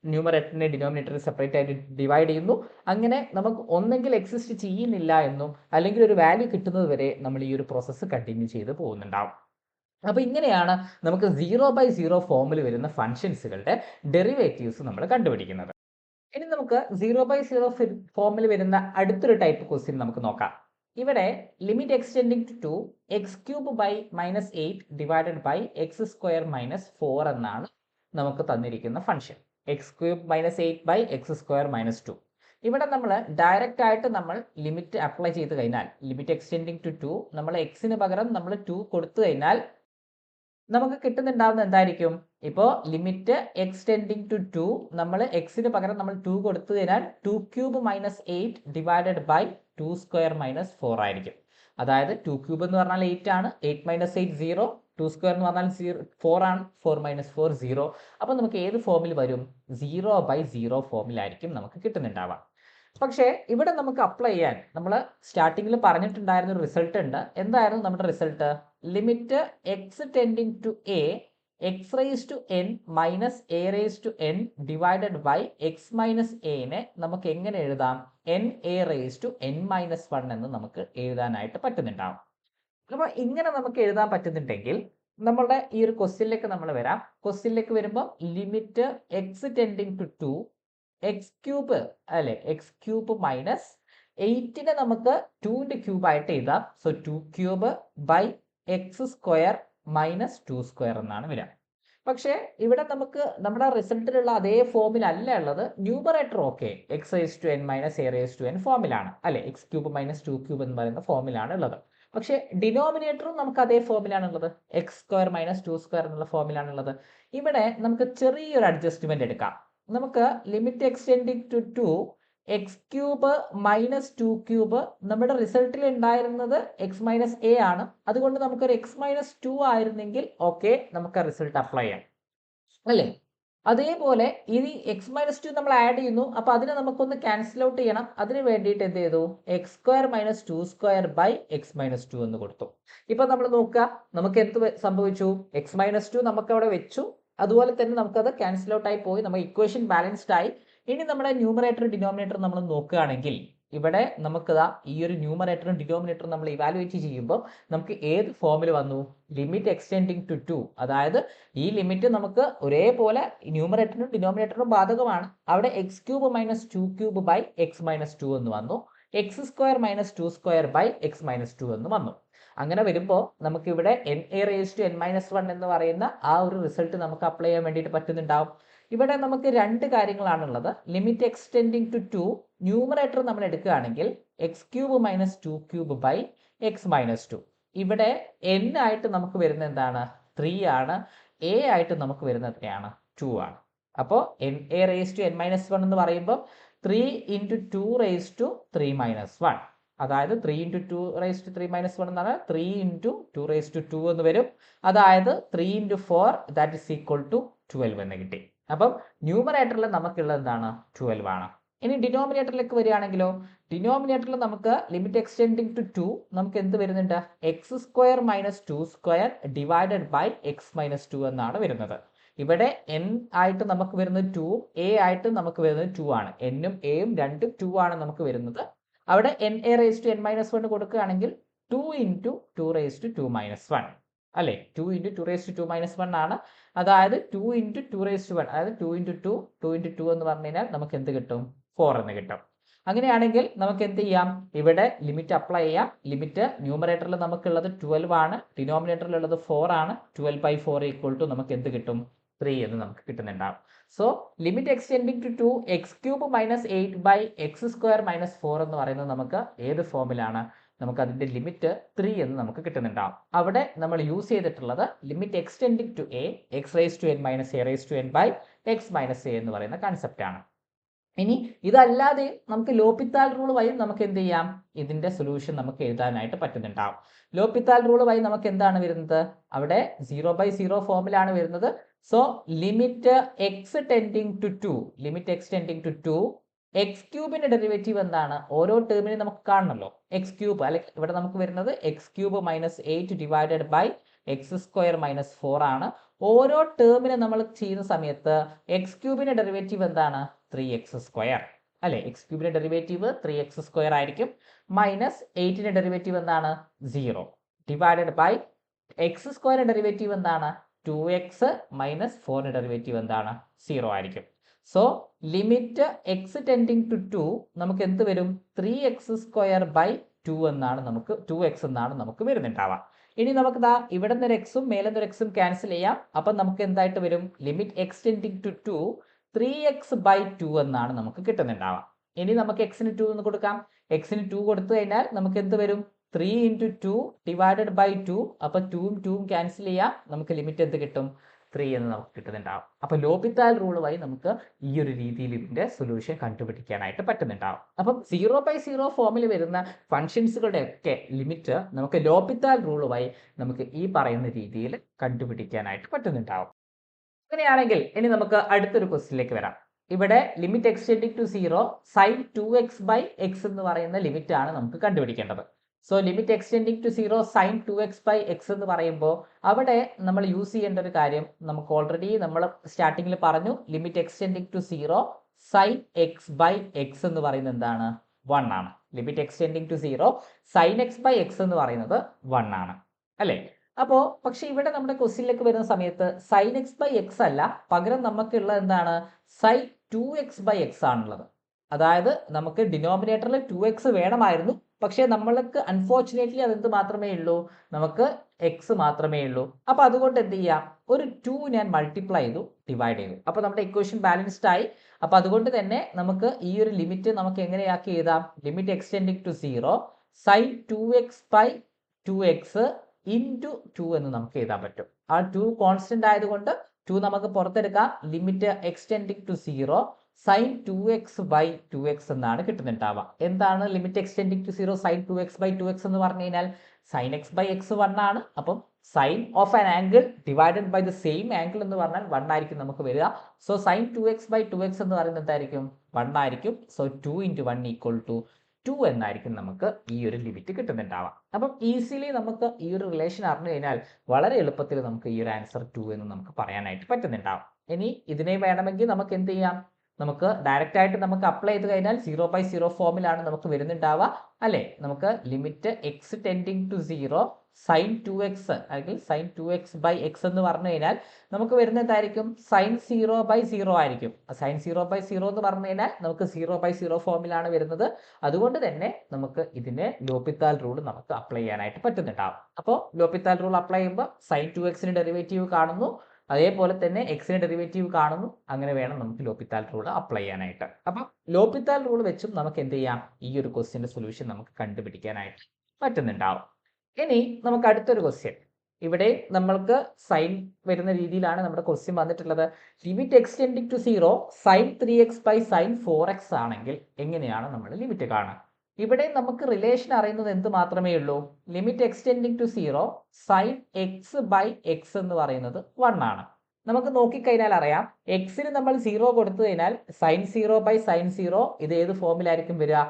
ന്യൂമറേറ്ററിനെ ഡിനോമിനേറ്ററിനെ സെപ്പറേറ്റ് ആയിട്ട് ഡിവൈഡ് ചെയ്യുന്നു. അങ്ങനെ നമുക്ക് ഒന്നെങ്കിൽ എക്സിസ്റ്റ് ചെയ്യുന്നില്ല എന്നും അല്ലെങ്കിൽ ഒരു വാല്യൂ കിട്ടുന്നത് വരെ നമ്മൾ ഈ ഒരു പ്രോസസ്സ് കണ്ടിന്യൂ ചെയ്ത് പോകുന്നുണ്ടാവും. അപ്പോൾ ഇങ്ങനെയാണ് നമുക്ക് 0/0 ഫോമിൽ വരുന്ന ഫംഗ്ഷൻസുകളുടെ ഡെറിവേറ്റീവ്സ് നമ്മൾ കണ്ടുപിടിക്കുന്നത്. ഇനി നമുക്ക് 0/0 ഫോമിൽ വരുന്ന അടുത്തൊരു ടൈപ്പ് ക്വസ്റ്റ്യൻ നമുക്ക് നോക്കാം. ഇവിടെ limit extending to 2x³ - 8 / x² - 4 എന്നാണ് നമുക്ക് തന്നിരിക്കുന്ന ഫംഗ്ഷൻ. x³ - 8 / x² - 2. ഇവിടെ നമ്മൾ ഡയറക്റ്റ് ആയിട്ട് നമ്മൾ ലിമിറ്റ് അപ്ലൈ ചെയ്ത് കഴിഞ്ഞാൽ ലിമിറ്റ് എക്സ്റ്റെൻഡിങ് ടു 2 നമ്മൾ എക്സിന് പകരം നമ്മൾ 2 കൊടുത്തു കഴിഞ്ഞാൽ നമുക്ക് കിട്ടുന്നുണ്ടാവുന്ന എന്തായിരിക്കും, ഇപ്പോൾ ലിമിറ്റ് എക്സ്റ്റെൻഡിങ് ടു 2 നമ്മൾ എക്സിന് പകരം നമ്മൾ 2 കൊടുത്തു കഴിഞ്ഞാൽ 2³ - 8 / 2² - 4 ആയിരിക്കും. അതായത് 2³ എന്ന് പറഞ്ഞാൽ 8 ആണ്, 8 - 8 0, 2² എന്ന് പറഞ്ഞാൽ 4 ആണ്, 4 - 4 0. അപ്പോൾ നമുക്ക് ഏത് ഫോമിൽ വരും, 0/0 ഫോമിലായിരിക്കും നമുക്ക് കിട്ടുന്നുണ്ടാവുക. പക്ഷേ ഇവിടെ നമുക്ക് അപ്ലൈ ചെയ്യാൻ നമ്മൾ സ്റ്റാർട്ടിങ്ങിൽ പറഞ്ഞിട്ടുണ്ടായിരുന്ന ഒരു റിസൾട്ട് ഉണ്ട്. എന്തായിരുന്നു നമ്മുടെ result, limit x tending to a x⁻n - a⁻n / x - a നെ നമുക്ക് എങ്ങനെ എഴുതാം, na⁻n - 1 എന്ന് നമുക്ക് എഴുതാനായിട്ട് പറ്റുന്നുണ്ടാവും. അപ്പോൾ ഇങ്ങനെ നമുക്ക് എഴുതാൻ പറ്റുന്നുണ്ടെങ്കിൽ നമ്മളുടെ ഈ ഒരു ക്വസ്റ്റ്യനിലേക്ക് നമ്മൾ വരാം. ക്വസ്റ്റ്യനിലേക്ക് വരുമ്പോൾ limit x tending to 2 x³ അല്ലെ, x³ - 8നെ നമുക്ക് 2ന്റെ ക്യൂബ് ആയിട്ട് എഴുതാം. സോ 2³ / x² - 2² എന്നാണ് വരിക. പക്ഷേ ഇവിടെ നമുക്ക് നമ്മുടെ റിസൾട്ടിലുള്ള അതേ ഫോമിലല്ല ഉള്ളത്. ന്യൂമറേറ്റർ ഓക്കെ x⁻n - a⁻n ഫോമിലാണ് അല്ലെ, x³ - 2³ എന്ന് പറയുന്ന ഫോമിലാണ് ഉള്ളത്. പക്ഷേ ഡിനോമിനേറ്ററും നമുക്ക് അതേ ഫോമിലാണ് ഉള്ളത്, x² - 2² എന്നുള്ള ഫോമിലാണ് ഉള്ളത്. ഇവിടെ നമുക്ക് ചെറിയൊരു അഡ്ജസ്റ്റ്മെന്റ് എടുക്കാം. നമുക്ക് ലിമിറ്റ് എക്സ്റ്റെൻഡിങ് ടു 2 x³ - 2³ നമ്മുടെ റിസൾട്ടിൽ ഉണ്ടായിരുന്നത് x - a ആണ്. അതുകൊണ്ട് നമുക്കൊരു x - 2 ആയിരുന്നെങ്കിൽ ഓക്കെ, നമുക്ക് ആ റിസൾട്ട് അപ്ലൈ ചെയ്യാം അല്ലേ. അതേപോലെ ഇനി x - 2 നമ്മൾ ആഡ് ചെയ്യുന്നു. അപ്പോൾ അതിനെ നമുക്കൊന്ന് ക്യാൻസൽ ഔട്ട് ചെയ്യണം. അതിന് വേണ്ടിയിട്ട് എന്ത് ചെയ്തു, x² - 2² / x - 2 എന്ന് കൊടുത്തു. ഇപ്പൊ നമ്മൾ നോക്കുക, നമുക്ക് എന്ത് സംഭവിച്ചു, x - 2 നമുക്ക് അവിടെ വെച്ചു. അതുപോലെ തന്നെ നമുക്കത് ക്യാൻസൽ ഔട്ട് ആയി പോയി, നമ്മുടെ ഇക്വേഷൻ ബാലൻസ്ഡ് ആയി. ഇനി നമ്മുടെ ന്യൂമറേറ്റർ ഡിനോമിനേറ്റർ നമ്മൾ നോക്കുകയാണെങ്കിൽ ഇവിടെ നമുക്ക് ഈ ഒരു ന്യൂമറേറ്ററും ഡിനോമിനേറ്ററും നമ്മൾ ഇവാലുവേറ്റ് ചെയ്യുമ്പോൾ നമുക്ക് ഏത് ഫോമിൽ വന്നു, ലിമിറ്റ് എക്സ്റ്റെൻഡിങ് ടു 2. അതായത് ഈ ലിമിറ്റ് നമുക്ക് ഒരേപോലെ ന്യൂമറേറ്ററിനും ഡിനോമിനേറ്ററിനും ബാധകമാണ്. അവിടെ x³ - 2³ / x - 2 എന്ന് വന്നു, x² - 2² / x - 2 എന്ന് വന്നു. അങ്ങനെ വരുമ്പോൾ നമുക്ക് ഇവിടെ na⁻n - 1 എന്ന് പറയുന്ന ആ ഒരു റിസൾട്ട് നമുക്ക് അപ്ലൈ ചെയ്യാൻ വേണ്ടിയിട്ട് പറ്റുന്നുണ്ടാവും. ഇവിടെ നമുക്ക് രണ്ട് കാര്യങ്ങളാണുള്ളത്. ലിമിറ്റ് എക്സ്റ്റെൻഡിങ് ടു 2 ന്യൂമറേറ്റർ നമ്മൾ എടുക്കുകയാണെങ്കിൽ x³ - 2³ / x - 2. ഇവിടെ n ആയിട്ട് നമുക്ക് വരുന്ന എന്താണ്, 3 ആണ്. a ആയിട്ട് നമുക്ക് വരുന്നത് എത്രയാണ്, 2 ആണ്. അപ്പോൾ na⁻n - 1 എന്ന് പറയുമ്പോൾ 3 × 2⁻³ - 1. അതായത് 3 × 2⁻³ - 1 എന്നാണ് 3 × 2⁻² എന്ന് വരും. അതായത് 3 × 4 ദാറ്റ് ഈസ് ഈക്വൽ ടു 12 എന്ന് കിട്ടി. അപ്പം ന്യൂമറേറ്ററിൽ നമുക്കുള്ളത് എന്താണ്, 12 ആണ്. ഇനി ഡിനോമിനേറ്ററിലേക്ക് വരികയാണെങ്കിലോ, ഡിനോമിനേറ്ററിൽ നമുക്ക് ലിമിറ്റ് എക്സ്റ്റെൻഡിങ് ടു 2 നമുക്ക് എന്ത് വരുന്നുണ്ട്, x² - 2² / x - 2 എന്നാണ് വരുന്നത്. ഇവിടെ n ആയിട്ട് നമുക്ക് വരുന്നത് 2, a ആയിട്ട് നമുക്ക് വരുന്നത് 2 ആണ്. n ഉം a യും രണ്ടും 2 ആണ് നമുക്ക് വരുന്നത്. അവിടെ na⁻n - 1 കൊടുക്കുകയാണെങ്കിൽ 2 × 2⁻² - 1 അല്ലെ, 2 × 2⁻² - 1 ആണ്. അതായത് 2 × 2⁻², അതായത് 2 × 2 2 × 2 എന്ന് പറഞ്ഞു കഴിഞ്ഞാൽ നമുക്ക് എന്ത് കിട്ടും, 4 എന്ന് കിട്ടും. അങ്ങനെയാണെങ്കിൽ നമുക്ക് എന്ത് ചെയ്യാം, ഇവിടെ ലിമിറ്റ് അപ്ലൈ ചെയ്യാം. ലിമിറ്റ് ന്യൂമറേറ്ററിൽ നമുക്കുള്ളത് 12 ആണ്, ഡിനോമിനേറ്ററിലുള്ളത് 4 ആണ്. 12/4 = നമുക്ക് എന്ത് കിട്ടും, 3 എന്ന് നമുക്ക് കിട്ടുന്നുണ്ടാവും. So limit extending to 2 x cube minus 8 by x square minus 4 എന്ന് പറയുന്നത് നമുക്ക് ഏത് ഫോമിലാണ്? നമുക്ക് അതിന്റെ ലിമിറ്റ് 3 എന്ന് നമുക്ക് കിട്ടുന്നുണ്ടാവും. അവിടെ നമ്മൾ യൂസ് ചെയ്തിട്ടുള്ളത് limit extending to a x raise to n minus a raise to n by x minus a എന്ന് പറയുന്ന കൺസെപ്റ്റ് ആണ്. ഇനി ഇതല്ലാതെ നമുക്ക് ലോപിത്താൽ റൂൾ വഴി നമുക്ക് എന്ത് ചെയ്യാം? ഇതിന്റെ സൊല്യൂഷൻ നമുക്ക് എഴുതാനായിട്ട് പറ്റുന്നുണ്ടാവും. ലോപിത്താൽ റൂൾ വഴി നമുക്ക് എന്താണ് വരുന്നത്? അവിടെ 0/0 ഫോമിലാണ് വരുന്നത്. So limit x tending to 2 limit x tending to 2 x ക്യൂബിന്റെ ഡെറിവേറ്റീവ് എന്താണ്? ഓരോ ടേമിനും നമുക്ക് കാണണമല്ലോ. എക്സ് ക്യൂബ് അല്ലെങ്കിൽ ഇവിടെ നമുക്ക് വരുന്നത് x cube minus 8 divided by x square minus 4 ആണ്. ഓരോ ടേമിനും നമ്മൾ ചെയ്യുന്ന സമയത്ത് എക്സ് ക്യൂബിന്റെ ഡെറിവേറ്റീവ് എന്താണ്? 3x സ്ക്വയർ അല്ലെ. എക്സ് ക്യൂബിന്റെ ഡെറിവേറ്റീവ് 3x സ്ക്വയർ ആയിരിക്കും. മൈനസ് 8ന്റെ ഡെറിവേറ്റീവ് എന്താണ്? 0 ഡിവൈഡഡ് ബൈ എക്സ് സ്ക്വയറിന്റെ ഡെറിവേറ്റീവ് എന്താണ്? 2x മൈനസ് 4ന്റെ ഡെറിവേറ്റീവ് എന്താണ്? 0 ആയിരിക്കും. So limit x tending to 2 നമുക്ക് എന്ത് വരും? 3x സ്ക്വയർ ബൈ 2 എന്നാണ് നമുക്ക് 2x എന്നാണ് നമുക്ക് വരുന്നുണ്ടാവുക. ഇനി നമുക്ക് ദാ ഇവിടെ നിന്ന് ഒരു എക്സും മേലെ നിന്ന് ഒരു എക്സും ക്യാൻസൽ ചെയ്യാം. അപ്പം നമുക്ക് എന്തായിട്ട് വരും? Limit x tending to 2 3x by 2 എന്നാണ് നമുക്ക് കിട്ടുന്നുണ്ടാവുക. ഇനി നമുക്ക് എക്സിന് 2 എന്ന് കൊടുക്കാം. എക്സിന് 2 കൊടുത്തു കഴിഞ്ഞാൽ നമുക്ക് എന്ത് വരും? 3 ഇൻറ്റു 2 ഡിവൈഡഡ് ബൈ 2. അപ്പം 2ഉം 2ഉം ക്യാൻസൽ ചെയ്യാം. നമുക്ക് ലിമിറ്റ് എന്ത് കിട്ടും? 3 എന്ന് നമുക്ക് കിട്ടുന്നുണ്ടാവും. അപ്പോൾ ലോപിത്താൽ റൂൾ വഴി നമുക്ക് ഈ ഒരു രീതിയിൽ ഇതിന്റെ സൊല്യൂഷൻ കണ്ടുപിടിക്കാനായിട്ട് പറ്റുന്നുണ്ടാവും. അപ്പം 0/0 ഫോമിൽ വരുന്ന ഫംഗ്ഷൻസുകളുടെ ഒക്കെ ലിമിറ്റ് നമുക്ക് ലോപിത്താൽ റൂൾ വഴി നമുക്ക് ഈ പറയുന്ന രീതിയിൽ കണ്ടുപിടിക്കാനായിട്ട് പറ്റുന്നുണ്ടാവും. അങ്ങനെയാണെങ്കിൽ ഇനി നമുക്ക് അടുത്തൊരു ക്വസ്റ്റിലേക്ക് വരാം. ഇവിടെ limit extending to 0 sine 2x by x എന്ന് പറയുന്ന ലിമിറ്റ് ആണ് നമുക്ക് കണ്ടുപിടിക്കേണ്ടത്. So limit extending to 0 sine 2x by x എന്ന് പറയുമ്പോൾ അവിടെ നമ്മൾ യൂസ് ചെയ്യേണ്ട ഒരു കാര്യം നമുക്ക് ഓൾറെഡി നമ്മൾ സ്റ്റാർട്ടിങ്ങിൽ പറഞ്ഞു. Limit extending to 0 sine x by x എന്ന് പറയുന്നത് എന്താണ്? 1 ആണ്. Limit extending to 0 sine x by x എന്ന് പറയുന്നത് 1 ആണ് അല്ലേ. അപ്പോൾ പക്ഷെ ഇവിടെ നമ്മുടെ ക്വസ്റ്റ്യനിലേക്ക് വരുന്ന സമയത്ത് സൈൻ എക്സ് ബൈ എക്സ് അല്ല, പകരം നമുക്കുള്ളത് എന്താണ്? സൈൻ 2x ബൈ എക്സ് ആണുള്ളത്. അതായത് നമുക്ക് ഡിനോമിനേറ്ററിൽ 2x വേണമായിരുന്നു, പക്ഷേ നമ്മൾക്ക് അൺഫോർച്ചുനേറ്റ്ലി അതെന്ത് മാത്രമേ ഉള്ളൂ? നമുക്ക് എക്സ് മാത്രമേ ഉള്ളൂ. അപ്പൊ അതുകൊണ്ട് എന്ത് ചെയ്യാം? ഒരു 2 ഞാൻ മൾട്ടിപ്ലൈ ചെയ്തു, ഡിവൈഡ് ചെയ്തു. അപ്പൊ നമ്മുടെ ഇക്വേഷൻ ബാലൻസ്ഡ് ആയി. അപ്പൊ അതുകൊണ്ട് തന്നെ നമുക്ക് ഈ ഒരു ലിമിറ്റ് നമുക്ക് എങ്ങനെയാക്കി എഴുതാം? Limit extending to 0 sine 2x by 2x into 2 എന്ന് നമുക്ക് എഴുതാൻ പറ്റും. ആ 2 കോൺസ്റ്റന്റ് ആയതുകൊണ്ട് 2 നമുക്ക് പുറത്തെടുക്കാം. Limit extending to 0 sine 2x by 2x എന്നാണ് കിട്ടുന്നുണ്ടാവുക. എന്താണ് limit extending to 0 sine 2x by 2x എന്ന് പറഞ്ഞു കഴിഞ്ഞാൽ സൈൻ എക്സ് ബൈ എക്സ് 1 ആണ്. അപ്പം sine of an angle divided by the same angle എന്ന് പറഞ്ഞാൽ 1 ആയിരിക്കും നമുക്ക് വരിക. So sine 2x by 2x എന്ന് പറയുന്നത് എന്തായിരിക്കും? 1 ആയിരിക്കും. സോ 2 ഇൻറ്റു 1 ഈക്വൽ ടു 2 എന്നായിരിക്കും നമുക്ക് ഈ ഒരു ലിമിറ്റ് കിട്ടുന്നുണ്ടാവുക. അപ്പം ഈസിലി നമുക്ക് ഈ ഒരു റിലേഷൻ അറിഞ്ഞു കഴിഞ്ഞാൽ വളരെ എളുപ്പത്തിൽ നമുക്ക് ഈ ഒരു ആൻസർ 2 എന്ന് നമുക്ക് പറയാനായിട്ട് പറ്റുന്നുണ്ടാവും. ഇനി ഇതിനെ വേണമെങ്കിൽ നമുക്ക് എന്ത് ചെയ്യാം? നമുക്ക് ഡയറക്റ്റ് ആയിട്ട് നമുക്ക് അപ്ലൈ ചെയ്ത് കഴിഞ്ഞാൽ 0/0 ഫോമിലാണ് നമുക്ക് വരുന്നുണ്ടാവുക അല്ലേ. നമുക്ക് limit x tending to 0 sine 2x അല്ലെങ്കിൽ സൈൻ 2x ബൈ എക്സ് എന്ന് പറഞ്ഞു കഴിഞ്ഞാൽ നമുക്ക് വരുന്നതായിരിക്കും സൈൻ 0/0 ആയിരിക്കും. സൈൻ 0/0 എന്ന് പറഞ്ഞു കഴിഞ്ഞാൽ നമുക്ക് 0/0 ഫോമിലാണ് വരുന്നത്. അതുകൊണ്ട് തന്നെ നമുക്ക് ഇതിനെ ലോപിത്താൽ റൂൾ നമുക്ക് അപ്ലൈ ചെയ്യാനായിട്ട് പറ്റുന്നുണ്ടാവും. അപ്പോൾ ലോപിത്താൽ റൂൾ അപ്ലൈ ചെയ്യുമ്പോൾ സൈൻ 2xന് ഡെറിവേറ്റീവ് കാണുന്നു, അതേപോലെ തന്നെ എക്സിന് ഡെറിവേറ്റീവ് കാണുന്നു. അങ്ങനെ വേണം നമുക്ക് ലോപിത്താൽ റൂൾ അപ്ലൈ ചെയ്യാനായിട്ട്. അപ്പം ലോപിത്താൽ റൂൾ വെച്ചും നമുക്ക് എന്ത് ചെയ്യാം? ഈ ഒരു ക്വസ്റ്റ്യന്റെ സൊല്യൂഷൻ നമുക്ക് കണ്ടുപിടിക്കാനായിട്ട് പറ്റുന്നുണ്ടാവും. ഇനി നമുക്ക് അടുത്തൊരു ക്വസ്റ്റ്യൻ. ഇവിടെ നമ്മൾക്ക് സൈൻ വരുന്ന രീതിയിലാണ് നമ്മുടെ ക്വസ്റ്റ്യൻ വന്നിട്ടുള്ളത്. Limit extending to 0 sine 3x by sine 4x ആണെങ്കിൽ എങ്ങനെയാണ് നമ്മൾ ലിമിറ്റ് കാണുക? ഇവിടെ നമുക്ക് റിലേഷൻ അറിയുന്നത് എന്ത് മാത്രമേ ഉള്ളൂ? Limit extending to 0 sine x by x എന്ന് പറയുന്നത് 1 ആണ്. നമുക്ക് നോക്കിക്കഴിഞ്ഞാൽ അറിയാം, എക്സിന് നമ്മൾ 0 കൊടുത്തു കഴിഞ്ഞാൽ സൈൻ 0 ബൈ സൈൻ 0 ഇത് ഏത് ഫോമിലായിരിക്കും വരിക?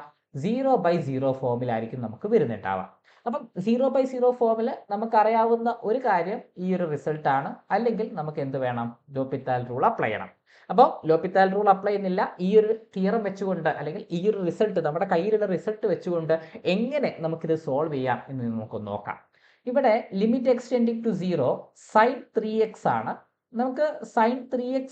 0/0 ഫോമിലായിരിക്കും നമുക്ക് വരുന്നുണ്ടാവുക. അപ്പം 0/0 ഫോമിൽ നമുക്കറിയാവുന്ന ഒരു കാര്യം ഈ ഒരു റിസൾട്ട് ആണ്. അല്ലെങ്കിൽ നമുക്ക് എന്ത് വേണം? ലോപിത്താൽ റൂൾ അപ്ലൈ ചെയ്യണം. അപ്പോൾ ലോപിത്താൽ റൂൾ അപ്ലൈ ചെയ്യുന്നില്ല, ഈ ഒരു തിയറം വെച്ചുകൊണ്ട് അല്ലെങ്കിൽ ഈ ഒരു റിസൾട്ട് നമ്മുടെ കയ്യിലുള്ള റിസൾട്ട് വെച്ചുകൊണ്ട് എങ്ങനെ നമുക്കിത് സോൾവ് ചെയ്യാം എന്ന് നമുക്ക് നോക്കാം. ഇവിടെ limit extending to 0 sine 3x ആണ്. നമുക്ക് sign 3x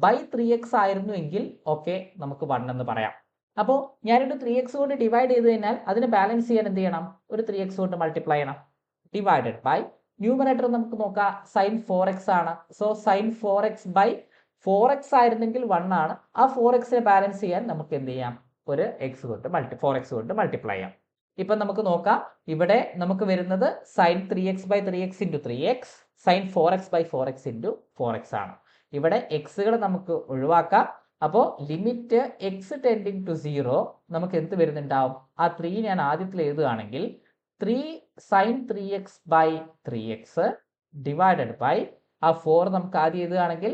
by 3x ആയിരുന്നുവെങ്കിൽ okay നമുക്ക് 1 എന്ന് പറയാം. അപ്പോൾ ഞാനൊരു 3x കൊണ്ട് ഡിവൈഡ് ചെയ്ത് കഴിഞ്ഞാൽ അതിന് ബാലൻസ് ചെയ്യാൻ എന്ത് ചെയ്യണം? ഒരു 3x കൊണ്ട് മൾട്ടിപ്ലൈ ചെയ്യണം. ഡിവൈഡഡ് ബൈ ന്യൂമറേറ്റർ നമുക്ക് നോക്കാം സൈൻ 4x ആണ്. So sine 4x by 4x ആയിരുന്നെങ്കിൽ 1 ആണ്. ആ 4xനെ ബാലൻസ് ചെയ്യാൻ നമുക്ക് എന്ത് ചെയ്യാം, ഒരു x കൊണ്ട് 4x കൊണ്ട് മൾട്ടിപ്ലൈ ചെയ്യാം. ഇപ്പം നമുക്ക് നോക്കാം, ഇവിടെ നമുക്ക് വരുന്നത് sine 3x by 3x into 3x, sine 4x by 4x into 4x ആണ്. ഇവിടെ എക്സുകൾ നമുക്ക് ഒഴിവാക്കാം. അപ്പോൾ ലിമിറ്റ് എക്സ് ടെൻഡിങ് ടു 0 നമുക്ക് എന്ത് വരുന്നുണ്ടാവും, ആ 3 ഞാൻ ആദ്യത്തിൽ എഴുതുകയാണെങ്കിൽ 3 sign 3x by 3x divided by ആ 4 നമുക്ക് ആദ്യം എഴുതുകയാണെങ്കിൽ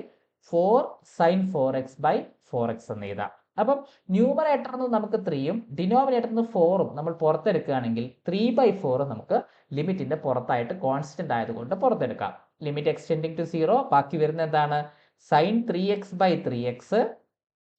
4 സൈൻ 4x ബൈ 4x എന്ന് എഴുതാം. അപ്പം ന്യൂമറേറ്ററിൽ നിന്ന് നമുക്ക് 3യും ഡിനോമിനേറ്ററിൽ നിന്ന് 4ഉം നമ്മൾ പുറത്തെടുക്കുകയാണെങ്കിൽ 3/4 നമുക്ക് ലിമിറ്റിന്റെ പുറത്തായിട്ട് കോൺസ്റ്റന്റ് ആയതുകൊണ്ട് പുറത്തെടുക്കാം. ലിമിറ്റ് എക്സ്റ്റെൻഡിങ് ടു 0, ബാക്കി വരുന്ന എന്താണ്, sine 3x by 3x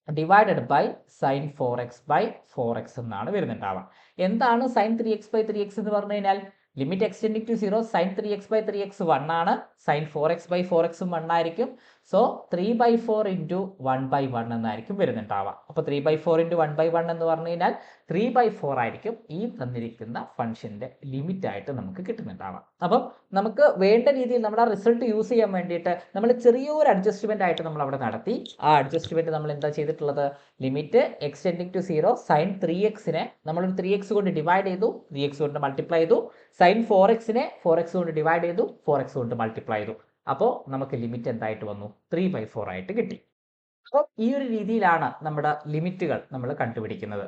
divided by sine 4x by 4x എന്നാണ് വരുന്നുണ്ടാവുക. എന്താണ് സൈൻ 3x ബൈ 3x എന്ന് പറഞ്ഞു കഴിഞ്ഞാൽ, limit extending to 0 sine 3x by 3x 1 ആണ്, സൈൻ 4x ബൈ 4x 1 ആയിരിക്കും. സോ 3/4 ഇൻറ്റു 1/1 എന്നായിരിക്കും വരുന്നുണ്ടാവുക. അപ്പോൾ 3/4 ഇൻറ്റു 1/1 എന്ന് പറഞ്ഞു കഴിഞ്ഞാൽ 3/4 ആയിരിക്കും ഈ തന്നിരിക്കുന്ന ഫംഗ്ഷന്റെ ലിമിറ്റ് ആയിട്ട് നമുക്ക് കിട്ടുന്നുണ്ടാവുക. അപ്പം നമുക്ക് വേണ്ട രീതിയിൽ നമ്മുടെ ആ റിസൾട്ട് യൂസ് ചെയ്യാൻ വേണ്ടിയിട്ട് നമ്മൾ ചെറിയൊരു അഡ്ജസ്റ്റ്മെന്റ് ആയിട്ട് നമ്മൾ അവിടെ നടത്തി. ആ അഡ്ജസ്റ്റ്മെന്റ് നമ്മൾ എന്താ ചെയ്തിട്ടുള്ളത്, ലിമിറ്റ് എക്സ്റ്റെൻഡിങ് ടു 0 സൈൻ 3xനെ നമ്മളൊരു 3x കൊണ്ട് ഡിവൈഡ് ചെയ്തു, 3x കൊണ്ട് മൾട്ടിപ്ലൈ ചെയ്തു, സൈൻ 4xനെ 4x കൊണ്ട് ഡിവൈഡ് ചെയ്തു, 4x കൊണ്ട് മൾട്ടിപ്ലൈ ചെയ്തു. അപ്പോൾ നമുക്ക് ലിമിറ്റ് എന്തായിട്ട് വന്നു, 3/4 ആയിട്ട് കിട്ടി. അപ്പോൾ ഈ ഒരു രീതിയിലാണ് നമ്മുടെ ലിമിറ്റുകൾ നമ്മൾ കണ്ടുപിടിക്കുന്നത്.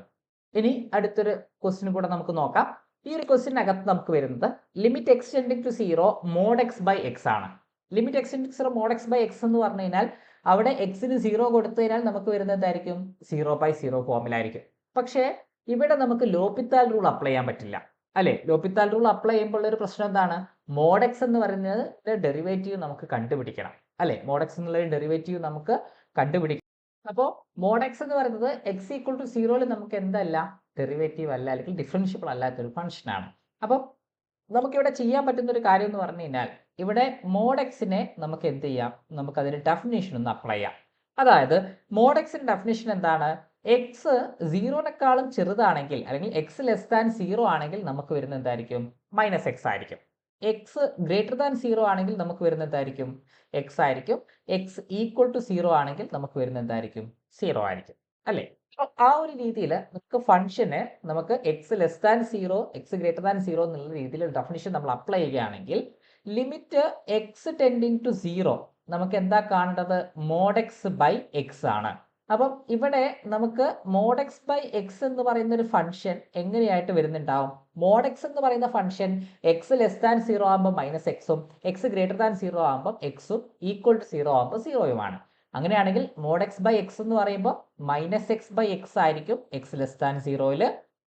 ഇനി അടുത്തൊരു ക്വസ്റ്റ്യൻ കൂടെ നമുക്ക് നോക്കാം. ഈ ഒരു ക്വസ്റ്റ്യനകത്ത് നമുക്ക് വരുന്നത് limit extending to 0 mod x by x ആണ്. Limit extending to 0 mod x by x എന്ന് പറഞ്ഞു കഴിഞ്ഞാൽ അവിടെ എക്സിന് 0 കൊടുത്തു കഴിഞ്ഞാൽ നമുക്ക് വരുന്നത് എന്തായിരിക്കും, 0/0 ഫോമിലായിരിക്കും. പക്ഷേ ഇവിടെ നമുക്ക് ലോപിത്താൽ റൂൾ അപ്ലൈ ചെയ്യാൻ പറ്റില്ല, അല്ലെ? ലോപിത്താൽ റൂൾ അപ്ലൈ ചെയ്യുമ്പോൾ ഒരു പ്രശ്നം എന്താണ്, മോഡ് എക്സ് എന്ന് പറയുന്നത് ഡെറിവേറ്റീവ് നമുക്ക് കണ്ടുപിടിക്കണം, അല്ലെ? മോഡ് എക്സ് എന്നുള്ള ഡെറിവേറ്റീവ് നമുക്ക് കണ്ടുപിടിക്കണം. അപ്പോൾ മോഡ് എക്സ് എന്ന് പറയുന്നത് എക്സ് ഈക്വൽ ടു 0 നമുക്ക് എന്തല്ല, ഡെറിവേറ്റീവ് അല്ല, അല്ലെങ്കിൽ ഡിഫറൻഷ്യബിൾ അല്ലാത്തൊരു ഫംഗ്ഷനാണ്. അപ്പം നമുക്കിവിടെ ചെയ്യാൻ പറ്റുന്ന ഒരു കാര്യം എന്ന് പറഞ്ഞു കഴിഞ്ഞാൽ, ഇവിടെ മോഡ് എക്സിനെ നമുക്ക് എന്ത് ചെയ്യാം, നമുക്ക് അതിന്റെ ഡെഫിനേഷൻ ഒന്ന് അപ്ലൈ ചെയ്യാം. അതായത് മോഡ് എക്സിന്റെ ഡെഫിനേഷൻ എന്താണ്, എക്സ് 0-നെക്കാളും ചെറുതാണെങ്കിൽ അല്ലെങ്കിൽ എക്സ് ലെസ് ദാൻ 0 ആണെങ്കിൽ നമുക്ക് വരുന്ന എന്തായിരിക്കും, -x ആയിരിക്കും. എക്സ് ഗ്രേറ്റർ ദാൻ 0 ആണെങ്കിൽ നമുക്ക് വരുന്ന എന്തായിരിക്കും, എക്സ് ആയിരിക്കും. എക്സ് ഈക്വൽ ടു 0 ആണെങ്കിൽ നമുക്ക് വരുന്ന എന്തായിരിക്കും, 0 ആയിരിക്കും, അല്ലേ? അപ്പോൾ ആ ഒരു രീതിയിൽ നമുക്ക് ഫംഗ്ഷന് നമുക്ക് X less than 0 X greater than 0 എന്നുള്ള രീതിയിൽ ഡെഫിനിഷൻ നമ്മൾ അപ്ലൈ ചെയ്യുകയാണെങ്കിൽ ലിമിറ്റ് എക്സ് ടെൻഡിങ് ടു 0 നമുക്ക് എന്താ കാണേണ്ടത്, മോഡ് എക്സ് ബൈ എക്സ് ആണ്. അപ്പം ഇവിടെ നമുക്ക് മോഡ് എക്സ് ബൈ എക്സ് എന്ന് പറയുന്ന ഒരു ഫംഗ്ഷൻ എങ്ങനെയായിട്ട് വരുന്നുണ്ടാവും, മോഡ് എക്സ് എന്ന് പറയുന്ന ഫംഗ്ഷൻ എക്സ് ലെസ് ദാൻ 0 ആകുമ്പോൾ -x-ഉം എക്സ് ഗ്രേറ്റർ ദാൻ 0 ആകുമ്പോൾ എക്സും ഈക്വൽ ടു 0 ആകുമ്പോൾ 0യുമാണ്. അങ്ങനെയാണെങ്കിൽ മോഡ് എക്സ് ബൈ എക്സ് എന്ന് പറയുമ്പോൾ -x/x ആയിരിക്കും എക്സ് ലെസ് ദാൻ 0-ൽ,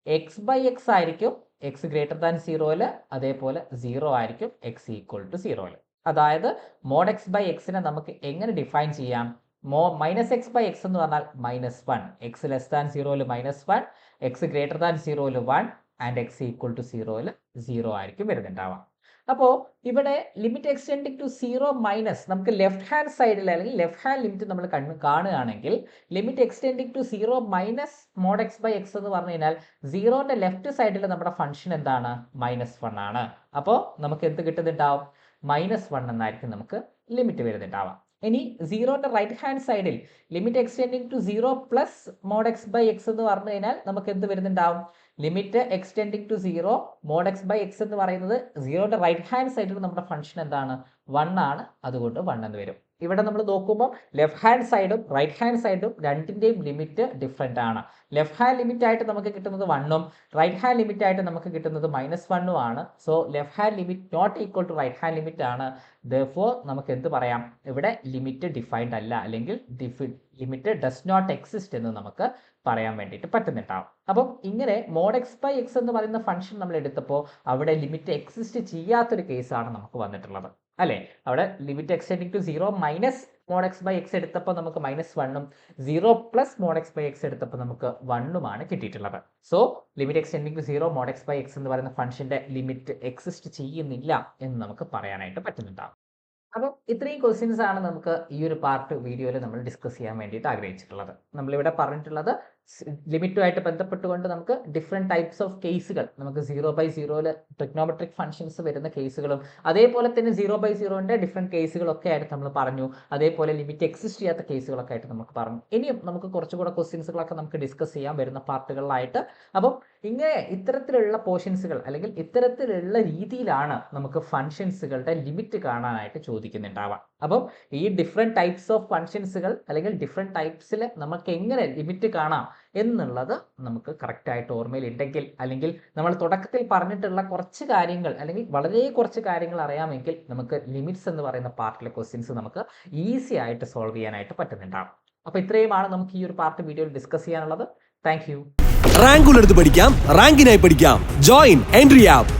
x/x ആയിരിക്കും എക്സ് ഗ്രേറ്റർ ദാൻ 0-ൽ, അതേപോലെ 0 ആയിരിക്കും എക്സ് ഈക്വൽ ടു 0-ൽ. അതായത് മോഡ് എക്സ് ബൈ എക്സിനെ നമുക്ക് എങ്ങനെ ഡിഫൈൻ ചെയ്യാം, -x/x എന്ന് പറഞ്ഞാൽ -1, എക്സ് ലെസ് ദാൻ 0-ൽ -1, എക്സ് ഗ്രേറ്റർ ദാൻ 0-ൽ 1 ആൻഡ് എക്സ് ഈക്വൽ ടു 0-ൽ 0 ആയിരിക്കും വരുന്നുണ്ടാവാം. അപ്പോൾ ഇവിടെ ലിമിറ്റ് എക്സ്റ്റെൻഡിങ് ടു 0 മൈനസ് നമുക്ക് ലെഫ്റ്റ് ഹാൻഡ് സൈഡിൽ അല്ലെങ്കിൽ ലെഫ്റ്റ് ഹാൻഡ് ലിമിറ്റ് നമ്മൾ കാണുകയാണെങ്കിൽ limit extending to 0 minus mod x by x എന്ന് പറഞ്ഞു കഴിഞ്ഞാൽ 0ന്റെ ലെഫ്റ്റ് സൈഡിൽ നമ്മുടെ ഫംഗ്ഷൻ എന്താണ്, -1 ആണ്. അപ്പോൾ നമുക്ക് എന്ത് കിട്ടുന്നുണ്ടാവും, -1 എന്നായിരിക്കും നമുക്ക് ലിമിറ്റ് വരുന്നുണ്ടാവാം. ഇനി 0ന്റെ റൈറ്റ് ഹാൻഡ് സൈഡിൽ limit extending to 0 plus mod x by x എന്ന് പറഞ്ഞു കഴിഞ്ഞാൽ നമുക്ക് എന്ത് വരുന്നുണ്ടാവും, limit extending to 0 mod x by x എന്ന് പറയുന്നത് 0ന്റെ റൈറ്റ് ഹാൻഡ് സൈഡിൽ നമ്മുടെ ഫംഗ്ഷൻ എന്താണ്, 1 ആണ്, അതുകൊണ്ട് 1 എന്ന് വരും. ഇവിടെ നമ്മൾ നോക്കുമ്പോൾ ലെഫ്റ്റ് ഹാൻഡ് സൈഡും റൈറ്റ് ഹാൻഡ് സൈഡും രണ്ടിന്റെയും ലിമിറ്റ് ഡിഫറെന്റ് ആണ്. ലെഫ്റ്റ് ഹാൻഡ് ലിമിറ്റ് ആയിട്ട് നമുക്ക് കിട്ടുന്നത് 1ഉം റൈറ്റ് ഹാൻഡ് ലിമിറ്റ് ആയിട്ട് നമുക്ക് കിട്ടുന്നത് -1ഉം ആണ്. So left hand limit not equal to right hand limit ആണ്. therefore നമുക്ക് എന്ത് പറയാം, ഇവിടെ ലിമിറ്റ് ഡിഫൈൻഡ് അല്ല, അല്ലെങ്കിൽ ലിമിറ്റ് ഡസ് നോട്ട് എക്സിസ്റ്റ് എന്ന് നമുക്ക് പറയാൻ വേണ്ടിയിട്ട് പറ്റുന്നുണ്ടാവും. അപ്പം ഇങ്ങനെ മോഡ് എക്സ് ബൈ എക്സ് എന്ന് പറയുന്ന ഫംഗ്ഷൻ നമ്മൾ എടുത്തപ്പോൾ അവിടെ ലിമിറ്റ് എക്സിസ്റ്റ് ചെയ്യാത്തൊരു കേസാണ് നമുക്ക് വന്നിട്ടുള്ളത്, അല്ലെ? അവിടെ limit extending to 0 minus mod x by x എടുത്തപ്പോൾ നമുക്ക് -1ഉം 0 plus mod x by x എടുത്തപ്പോൾ നമുക്ക് 1ഉമാണ് കിട്ടിയിട്ടുള്ളത്. So limit extending to 0 mod x by x എന്ന് പറയുന്ന ഫംഗ്ഷന്റെ ലിമിറ്റ് എക്സിസ്റ്റ് ചെയ്യുന്നില്ല എന്ന് നമുക്ക് പറയാനായിട്ട് പറ്റുന്നുണ്ടാവും. അപ്പം ഇത്രയും ക്വസ്റ്റ്യൻസ് ആണ് നമുക്ക് ഈ ഒരു പാർട്ട് വീഡിയോയിൽ നമ്മൾ ഡിസ്കസ് ചെയ്യാൻ വേണ്ടിയിട്ട് ആഗ്രഹിച്ചിട്ടുള്ളത്. നമ്മളിവിടെ പറഞ്ഞിട്ടുള്ളത് ലിമിറ്റുമായിട്ട് ബന്ധപ്പെട്ടുകൊണ്ട് നമുക്ക് ഡിഫറെൻറ്റ് ടൈപ്സ് ഓഫ് കേസുകൾ, നമുക്ക് 0/0 ട്രിഗ്നോമെട്രിക് ഫംഗ്ഷൻസ് വരുന്ന കേസുകളും അതേപോലെ തന്നെ 0/0 ഡിഫറെൻറ്റ് കേസുകളൊക്കെ ആയിട്ട് നമ്മൾ പറഞ്ഞു. അതേപോലെ ലിമിറ്റ് എക്സിസ്റ്റ് ചെയ്യാത്ത കേസുകളൊക്കെ ആയിട്ട് നമുക്ക് പറഞ്ഞു. ഇനിയും നമുക്ക് കുറച്ചുകൂടെ ക്വസ്റ്റ്യൻസുകളൊക്കെ നമുക്ക് ഡിസ്കസ് ചെയ്യാൻ വരുന്ന പാർട്ടുകളിലായിട്ട്. അപ്പം ഇങ്ങനെ ഇത്തരത്തിലുള്ള പോർഷൻസുകൾ അല്ലെങ്കിൽ ഇത്തരത്തിലുള്ള രീതിയിലാണ് നമുക്ക് ഫംഗ്ഷൻസുകളുടെ ലിമിറ്റ് കാണാനായിട്ട് ചോദിക്കുന്നുണ്ടാവാം. അപ്പം ഈ ഡിഫറെൻറ്റ് ടൈപ്സ് ഓഫ് ഫംഗ്ഷൻസുകൾ അല്ലെങ്കിൽ ഡിഫറെൻറ്റ് ടൈപ്സിൽ നമുക്ക് എങ്ങനെ ലിമിറ്റ് കാണാം എന്നുള്ളത് നമുക്ക് കറക്റ്റായിട്ട് ഓർമ്മയിലുണ്ടെങ്കിൽ, അല്ലെങ്കിൽ നമ്മൾ തുടക്കത്തിൽ പറഞ്ഞിട്ടുള്ള കുറച്ച് കാര്യങ്ങൾ അല്ലെങ്കിൽ വളരെ കുറച്ച് കാര്യങ്ങൾ അറിയാമെങ്കിൽ നമുക്ക് ലിമിറ്റ്സ് എന്ന് പറയുന്ന പാർട്ടിലെ ക്വസ്റ്റ്യൻസ് നമുക്ക് ഈസി ആയിട്ട് സോൾവ് ചെയ്യാനായിട്ട് പറ്റുന്നുണ്ടാവും. അപ്പോൾ ഇത്രയുമാണ് നമുക്ക് ഈ ഒരു പാർട്ട് വീഡിയോയിൽ ഡിസ്കസ് ചെയ്യാനുള്ളത്. Thank you. റാങ്കുള്ളടുത്ത് പഠിക്കാം, റാങ്കിനായി പഠിക്കാം. Join Entri app.